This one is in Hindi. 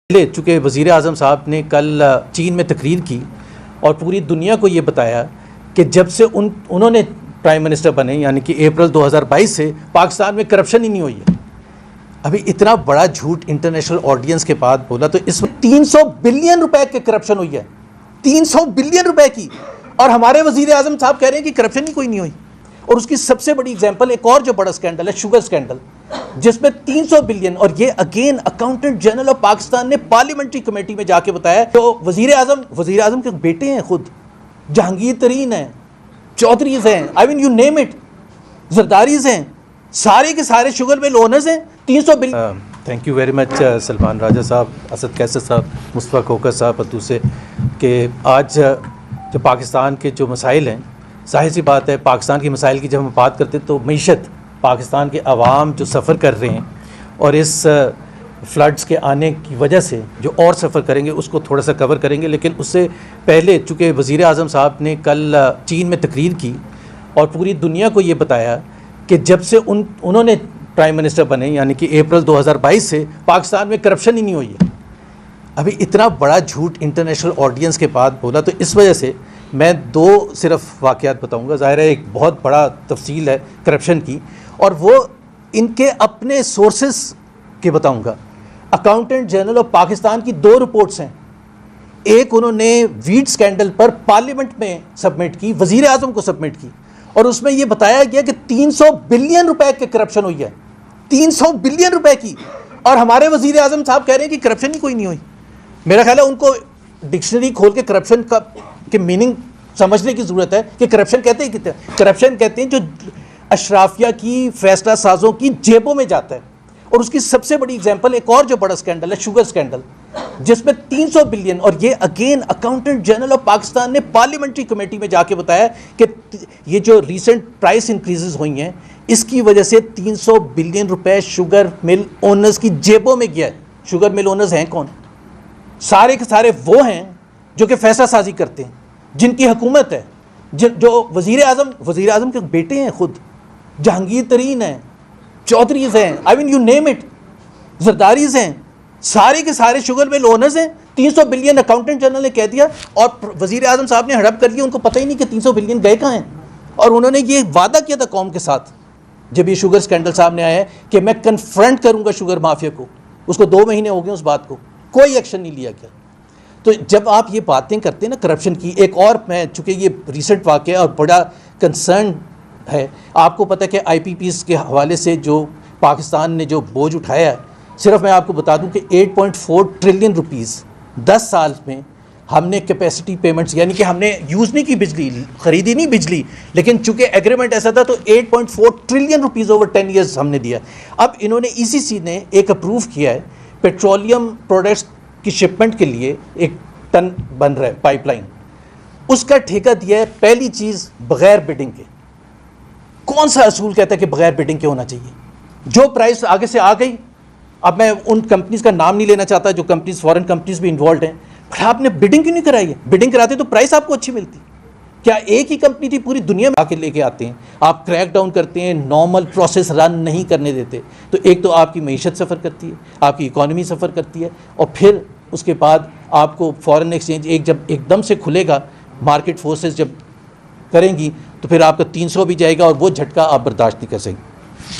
ले चूँकि वज़ीर आज़म साहब ने कल चीन में तकरीर की और पूरी दुनिया को ये बताया कि जब से उन्होंने प्राइम मिनिस्टर बने यानी कि अप्रैल 2022 से पाकिस्तान में करप्शन ही नहीं हुई है। अभी इतना बड़ा झूठ इंटरनेशनल ऑडियंस के बाद बोला तो इसमें 300 बिलियन रुपए के करप्शन हुई है, 300 बिलियन रुपए की। और हमारे वज़ीर आज़म साहब कह रहे हैं कि करप्शन ही कोई नहीं हुई। और उसकी सबसे बड़ी एग्जाम्पल एक और जो बड़ा स्कैंडल है, शुगर स्कैंडल, जिसमें 300 बिलियन। और ये again accountant general of Pakistan ने पार्लियामेंट्री कमेटी में जाके बताया। तो वज़ीर आज़म के बेटे हैं, खुद जहांगीर तरीन हैं, चौधरीज हैं, I mean you name it, Zardaris हैं, सारे के सारे शुगर मिल ओनर्स हैं। 300 billion. Thank you very much Salman Raja Sahab, Asad कैसर साहब, मुस्तफ़ा खोकर साहब, अतू से कि आज जो पाकिस्तान के जो मसाइल हैं, जाहिर सी बात है पाकिस्तान के मसाइल की जब हम बात करते हैं तो मईशत, पाकिस्तान के अवाम जो सफ़र कर रहे हैं और इस फ्लड्स के आने की वजह से जो और सफ़र करेंगे उसको थोड़ा सा कवर करेंगे। लेकिन उससे पहले चूँकि वज़ीर आज़म साहब ने कल चीन में तकरीर की और पूरी दुनिया को ये बताया कि जब से उन्होंने प्राइम मिनिस्टर बने यानी कि अप्रैल 2022 से पाकिस्तान में करप्शन ही नहीं हुई है। अभी इतना बड़ा झूठ इंटरनेशनल ऑडियंस के बाद बोला तो इस वजह से मैं दो सिर्फ वाक़यात बताऊंगा। ज़ाहिर है एक बहुत बड़ा तफसील है करप्शन की और वो इनके अपने सोर्सेस के बताऊंगा। अकाउंटेंट जनरल ऑफ पाकिस्तान की 2 रिपोर्ट्स हैं। एक उन्होंने वीट स्कैंडल पर पार्लियामेंट में सबमिट की, वज़ीर आज़म को सबमिट की, और उसमें यह बताया गया कि 300 बिलियन रुपए के करप्शन हुई है, 300 बिलियन रुपए की। और हमारे वज़ीर आज़म साहब कह रहे हैं कि करप्शन ही कोई नहीं हुई। मेरा ख्याल है उनको डिक्शनरी खोल के करप्शन के मीनिंग समझने की ज़रूरत है कि करप्शन कहते हैं कितने। करप्शन कहते हैं जो अशराफिया की, फैसला साजों की जेबों में जाता है। और उसकी सबसे बड़ी एग्जांपल एक और जो बड़ा स्कैंडल है, शुगर स्कैंडल, जिसमें 300 बिलियन। और ये again accountant general of Pakistan ने पार्लियामेंट्री कमेटी में जाके बताया कि ये जो रीसेंट प्राइस इंक्रीजेस हुई हैं इसकी वजह से 300 बिलियन रुपए शुगर मिल ओनर्स की जेबों में गया है। शुगर मिल ओनर्स हैं कौन? सारे के सारे वो हैं जो कि फैसला साजी करते हैं, जिनकी हुकूमत है, जो वज़ीर आज़म के बेटे हैं, खुद जहांगीर तरीन हैं, चौधरीज हैं, I mean you name it, Zardaris हैं, सारे के सारे शुगर मिल ओनर्स हैं। 300 बिलियन अकाउंटेंट जनरल ने कह दिया और वज़ीर आज़म साहब ने हड़प कर लिया। उनको पता ही नहीं कि 300 बिलियन गए कहाँ हैं। और उन्होंने ये वादा किया था कौम के साथ जब ये शुगर स्कैंडल सामने आया है कि मैं कन्फ्रंट करूंगा शुगर माफिया को। उसको 2 महीने हो गए उस बात को, कोई एक्शन नहीं लिया गया। तो जब आप ये बातें करते हैं ना करप्शन की, एक और मैं चूँकि ये रिसेंट वाक़या और बड़ा कंसर्न है, आपको पता है कि IPPs के हवाले से जो पाकिस्तान ने जो बोझ उठाया है, सिर्फ मैं आपको बता दूं कि 8.4 ट्रिलियन रुपीज़ 10 साल में हमने कैपेसिटी पेमेंट्स, यानी कि हमने यूज़ नहीं की बिजली, ख़रीदी नहीं बिजली, लेकिन चूँकि एग्रीमेंट ऐसा था तो 8.4 ट्रिलियन रुपीज़ ओवर 10 ईयर्स हमने दिया। अब इन्होंने ECC ने एक अप्रूव किया है पेट्रोलियम प्रोडक्ट्स की शिपमेंट के लिए एक टन बन रहा है पाइपलाइन, उसका ठेका दिया है पहली चीज़ बग़ैर बिडिंग के। कौन सा असूल कहता है कि बग़ैर बिडिंग के होना चाहिए? जो प्राइस आगे से आ गई, अब मैं उन कंपनीज़ का नाम नहीं लेना चाहता जो कंपनीज़, फॉरेन कंपनीज़ भी इन्वॉल्व हैं, पर आपने बिडिंग क्यों नहीं कराई है? बिडिंग कराते तो प्राइस आपको अच्छी मिलती। क्या एक ही कंपनी थी पूरी दुनिया में आके लेके आते हैं, आप क्रैक डाउन करते हैं, नॉर्मल प्रोसेस रन नहीं करने देते। तो एक तो आपकी मईशत सफ़र करती है, आपकी इकॉनमी सफ़र करती है, और फिर उसके बाद आपको फॉरेन एक्सचेंज जब एकदम से खुलेगा, मार्केट फोर्सेस जब करेंगी तो फिर आपका 300 भी जाएगा और वो झटका आप बर्दाश्त नहीं कर सकेंगे।